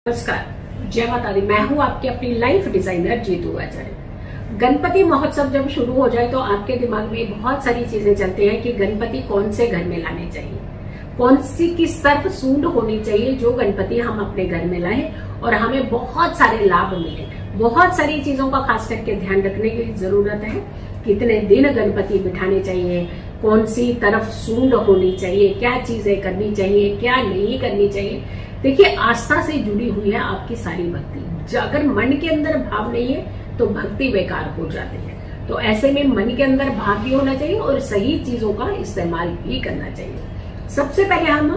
नमस्कार, जय माता दी। मैं हूं आपकी अपनी लाइफ डिजाइनर जीतू आचार्य। गणपति महोत्सव जब शुरू हो जाए तो आपके दिमाग में बहुत सारी चीजें चलती हैं कि गणपति कौन से घर में लाने चाहिए, कौन सी किस तरफ सूंड होनी चाहिए जो गणपति हम अपने घर में लाएं और हमें बहुत सारे लाभ मिले। बहुत सारी चीजों का खास करके ध्यान रखने की जरूरत है। कितने दिन गणपति बिठाने चाहिए, कौन सी तरफ सूंड होनी चाहिए, क्या चीजें करनी चाहिए, क्या नहीं करनी चाहिए। देखिए, आस्था से जुड़ी हुई है आपकी सारी भक्ति। अगर मन के अंदर भाव नहीं है तो भक्ति बेकार हो जाती है। तो ऐसे में मन के अंदर भाव भी होना चाहिए और सही चीजों का इस्तेमाल भी करना चाहिए। सबसे पहले हम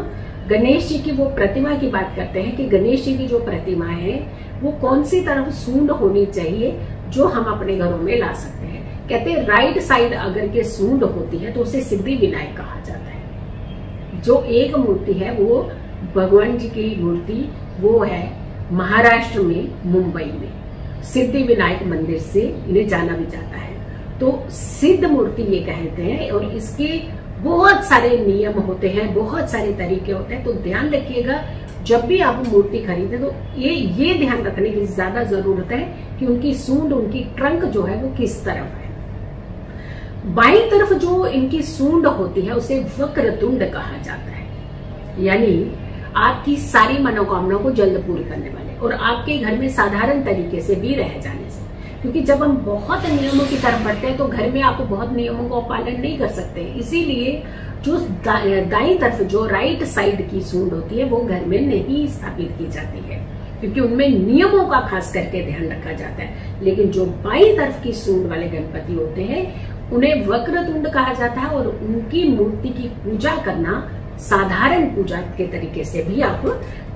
गणेश जी की वो प्रतिमा की बात करते हैं कि गणेश जी की जो प्रतिमा है वो कौन सी तरफ सूंड होनी चाहिए जो हम अपने घरों में ला सकते हैं। कहते हैं राइट साइड अगर के सूंड होती है तो उसे सिद्धि विनायक कहा जाता है। जो एक मूर्ति है वो भगवान जी की मूर्ति वो है महाराष्ट्र में, मुंबई में सिद्धि विनायक मंदिर से इन्हें जाना भी जाता है। तो सिद्ध मूर्ति ये कहते हैं और इसके बहुत सारे नियम होते हैं, बहुत सारे तरीके होते हैं। तो ध्यान रखिएगा, जब भी आप मूर्ति खरीदे तो ये ध्यान रखने की ज्यादा जरूरत है कि उनकी सूंड, उनकी ट्रंक जो है वो किस तरफ है। बाईं तरफ जो इनकी सूंड होती है उसे वक्रतुंड कहा जाता है, यानी आपकी सारी मनोकामनाओं को जल्द पूरी करने वाले और आपके घर में साधारण तरीके से भी रह जाने से। क्योंकि जब हम बहुत नियमों की तरफ बढ़ते हैं तो घर में आप बहुत नियमों का पालन नहीं कर सकते। इसीलिए जो दाईं तरफ जो राइट साइड की सूंड होती है वो घर में नहीं स्थापित की जाती है, क्योंकि उनमें नियमों का खास करके ध्यान रखा जाता है। लेकिन जो बाईं तरफ की सूंड वाले गणपति होते हैं उन्हें वक्रतुंड कहा जाता है और उनकी मूर्ति की पूजा करना साधारण पूजा के तरीके से भी आप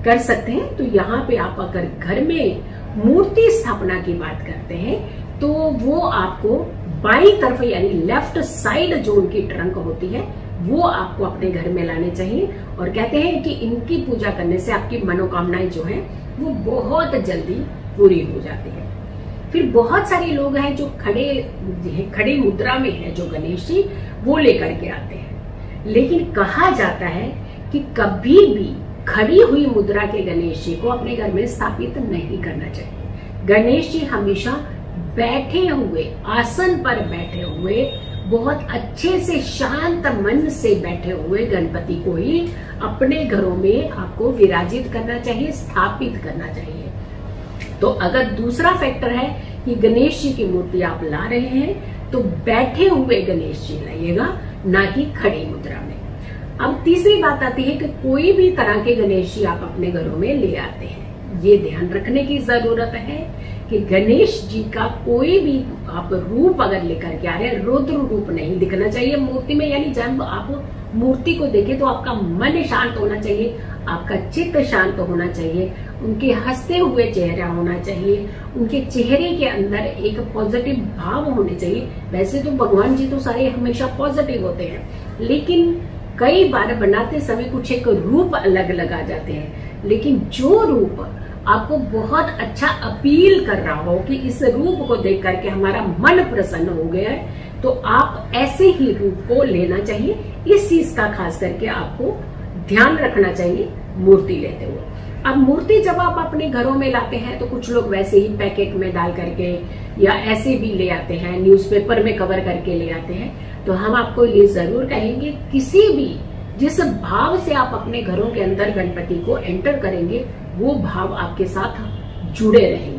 कर सकते हैं। तो यहाँ पे आप अगर घर में मूर्ति स्थापना की बात करते हैं तो वो आपको बाईं तरफ यानी लेफ्ट साइड जो उनकी ट्रंक होती है वो आपको अपने घर में लाने चाहिए। और कहते हैं कि इनकी पूजा करने से आपकी मनोकामनाएं जो है वो बहुत जल्दी पूरी हो जाती है। फिर बहुत सारे लोग हैं जो खड़ी मुद्रा में है जो गणेश जी वो लेकर के आते हैं। लेकिन कहा जाता है कि कभी भी खड़ी हुई मुद्रा के गणेश जी को अपने घर में स्थापित नहीं करना चाहिए। गणेश जी हमेशा बैठे हुए, आसन पर बैठे हुए, बहुत अच्छे से शांत मन से बैठे हुए गणपति को ही अपने घरों में आपको विराजित करना चाहिए, स्थापित करना चाहिए। तो अगर दूसरा फैक्टर है कि गणेश जी की मूर्ति आप ला रहे हैं तो बैठे हुए गणेश जी लाइएगा, ना कि खड़ी मुद्रा में। अब तीसरी बात आती है कि कोई भी तरह के गणेश जी आप अपने घरों में ले आते हैं, ये ध्यान रखने की जरूरत है कि गणेश जी का कोई भी आप रूप अगर लेकर के आ रहे हैं, रुद्र रूप नहीं दिखना चाहिए मूर्ति में। यानी जब आप मूर्ति को देखें तो आपका मन शांत होना चाहिए, आपका चित्त शांत होना चाहिए, उनके हंसते हुए चेहरा होना चाहिए, उनके चेहरे के अंदर एक पॉजिटिव भाव होने चाहिए। वैसे तो भगवान जी तो सारे हमेशा पॉजिटिव होते हैं, लेकिन कई बार बनाते समय कुछ एक रूप अलग अलग आ जाते हैं। लेकिन जो रूप आपको बहुत अच्छा अपील कर रहा हो कि इस रूप को देख करके हमारा मन प्रसन्न हो गया है, तो आप ऐसे ही रूप को लेना चाहिए। इस चीज का खास करके आपको ध्यान रखना चाहिए मूर्ति लेते हुए। अब मूर्ति जब आप अपने घरों में लाते हैं तो कुछ लोग वैसे ही पैकेट में डाल करके या ऐसे भी ले आते हैं, न्यूज़पेपर में कवर करके ले आते हैं। तो हम आपको ये जरूर कहेंगे, किसी भी जिस भाव से आप अपने घरों के अंदर गणपति को एंटर करेंगे वो भाव आपके साथ जुड़े रहेंगे।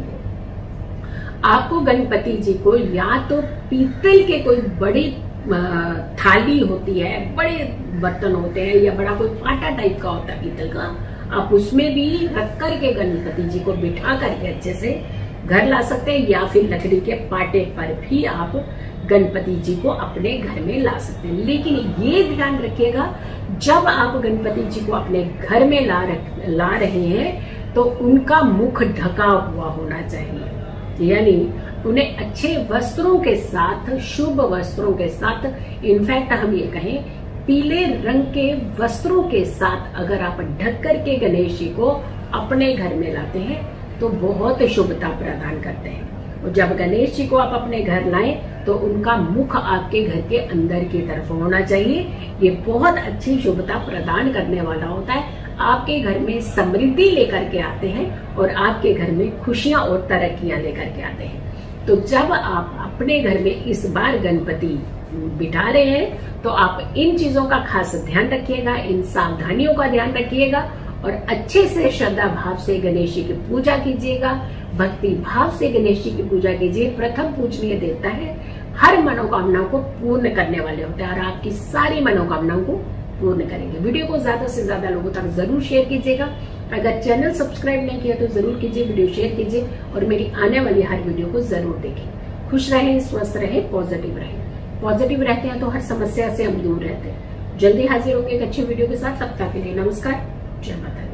आपको गणपति जी को या तो पीतल के कोई बड़ी थाली होती है, बड़े बर्तन होते हैं, या बड़ा कोई पाटा टाइप का होता है पीतल का, आप उसमें भी रख करके गणपति जी को बिठा करके अच्छे से घर ला सकते हैं। या फिर लकड़ी के पाटे पर भी आप गणपति जी को अपने घर में ला सकते हैं। लेकिन ये ध्यान रखिएगा, जब आप गणपति जी को अपने घर में ला रहे हैं तो उनका मुख ढका हुआ होना चाहिए, यानी उन्हें अच्छे वस्त्रों के साथ, शुभ वस्त्रों के साथ, इनफैक्ट हम ये कहें पीले रंग के वस्त्रों के साथ अगर आप ढक करके गणेश जी को अपने घर में लाते हैं तो बहुत शुभता प्रदान करते हैं। और जब गणेश जी को आप अपने घर लाएं तो उनका मुख आपके घर के अंदर की तरफ होना चाहिए। ये बहुत अच्छी शुभता प्रदान करने वाला होता है। आपके घर में समृद्धि लेकर के आते हैं और आपके घर में खुशियां और तरक्कियां लेकर के आते हैं। तो जब आप अपने घर में इस बार गणपति बिठा रहे हैं तो आप इन चीजों का खास ध्यान रखिएगा, इन सावधानियों का ध्यान रखिएगा और अच्छे से श्रद्धा भाव से गणेश जी की पूजा कीजिएगा, भक्ति भाव से गणेश जी की पूजा कीजिए। प्रथम पूजनीय देवता है, हर मनोकामनाओं को पूर्ण करने वाले होते हैं और आपकी सारी मनोकामनाओं को पूर्ण करेंगे। वीडियो को ज्यादा से ज्यादा लोगों तक जरूर शेयर कीजिएगा। अगर चैनल सब्सक्राइब नहीं किया तो जरूर कीजिए, वीडियो शेयर कीजिए और मेरी आने वाली हर वीडियो को जरूर देखें। खुश रहें, स्वस्थ रहें, पॉजिटिव रहें। पॉजिटिव रहते हैं तो हर समस्या से हम दूर रहते हैं। जल्दी हाजिर होंगे एक अच्छी वीडियो के साथ। तब तक के लिए नमस्कार, जय माता दी।